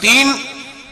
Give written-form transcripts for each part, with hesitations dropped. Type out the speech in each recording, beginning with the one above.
3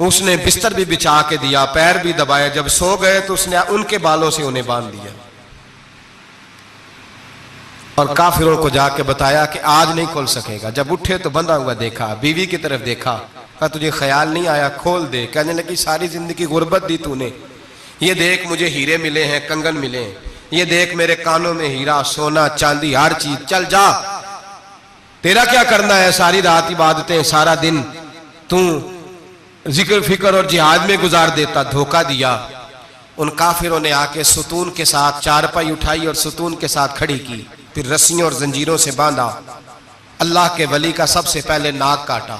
उसने बिस्तर भी बिछा के दिया, पैर भी दबाए, जब सो गए तो उसने उनके बालों से उन्हें बांध दिया और काफिरों को जाके बताया कि आज नहीं खोल सकेगा। जब उठे तो बंधा हुआ देखा, बीवी की तरफ देखा, कहा तुझे ख्याल नहीं आया खोल दे। कहने लगी सारी जिंदगी गुर्बत दी तूने, ये देख मुझे हीरे मिले हैं, कंगन मिले हैं, ये देख मेरे कानों में हीरा सोना चांदी हर चीज, चल जा, तेरा क्या करना है, सारी रात इबादतें, सारा दिन तू जिक्र फिक्र और जिहाद में गुजार देता। धोखा दिया। उन काफिरों ने आके सुतून के साथ चारपाई उठाई और सुतून के साथ खड़ी की, फिर रस्सियों और जंजीरों से बांधा। अल्लाह के वली का सबसे पहले नाक काटा,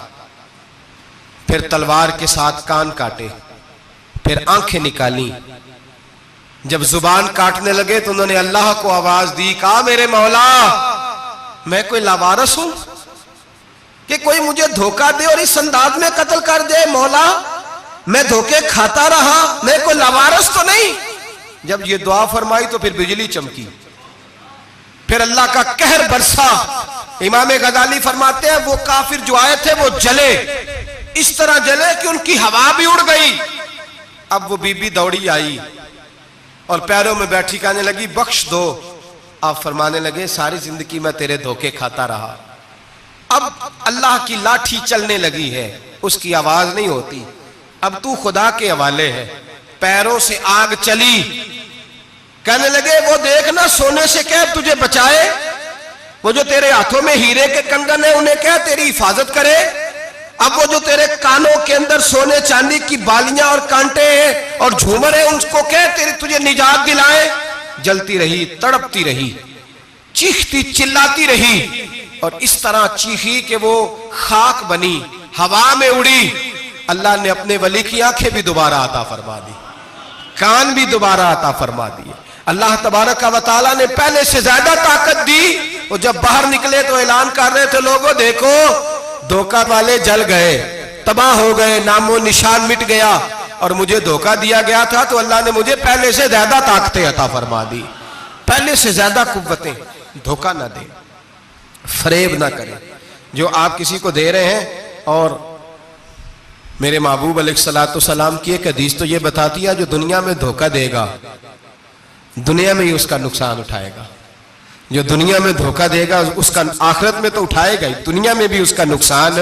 फिर तलवार के साथ कान काटे, फिर आंखें निकाली। जब जुबान काटने लगे तो उन्होंने अल्लाह को आवाज दी, कहा मेरे मौला मैं कोई लावारस हूं कि कोई मुझे धोखा दे और इस अंदाज में कत्ल कर दे। मौला मैं धोखे खाता रहा, मैं कोई लावारस तो नहीं। जब ये दुआ फरमाई तो फिर बिजली चमकी, फिर अल्लाह का कहर बरसा। इमाम गजाली फरमाते हैं वो काफिर जो आए थे वो जले, इस तरह जले कि उनकी हवा भी उड़ गई। अब वो बीबी दौड़ी आई और पैरों में बैठी कहने लगी बख्श दो। आप फरमाने लगे सारी जिंदगी मैं तेरे धोखे खाता रहा, अब अल्लाह की लाठी चलने लगी है, उसकी आवाज नहीं होती, अब तू खुदा के हवाले है। पैरों से आग चली। कहने लगे वो देखना सोने से कह तुझे बचाए, वो जो तेरे हाथों में हीरे के कंगन है उन्हें कह तेरी हिफाजत करे, अब वो जो तेरे कानों के अंदर सोने चांदी की बालियां और कांटे हैं और झूमर है उनको कह तेरी तुझे निजात दिलाए। जलती रही, तड़पती रही, चीखती चिल्लाती रही और इस तरह चीखी कि वो खाक बनी, हवा में उड़ी। अल्लाह ने अपने वली की आंखें भी दोबारा अता फरमा दी, कान भी दोबारा अता फरमा दिए। अल्लाह तबारक व तआला ने पहले से ज्यादा ताकत दी। और जब बाहर निकले तो ऐलान कर रहे थे लोगों देखो धोखा वाले जल गए, तबाह हो गए, नामो निशान मिट गया और मुझे धोखा दिया गया था तो अल्लाह ने मुझे पहले से ज्यादा ताकतें अता फरमा दी, पहले से ज्यादा कुव्वतें। धोखा ना दे, फरेब ना करें जो आप किसी को दे रहे हैं। और मेरे महबूब अलैहिस्सलाम की एक हदीस तो ये बताती है जो दुनिया में धोखा देगा दुनिया में ही उसका नुकसान उठाएगा, जो दुनिया में धोखा देगा उसका आखिरत में तो उठाएगा ही, दुनिया में भी उसका नुकसान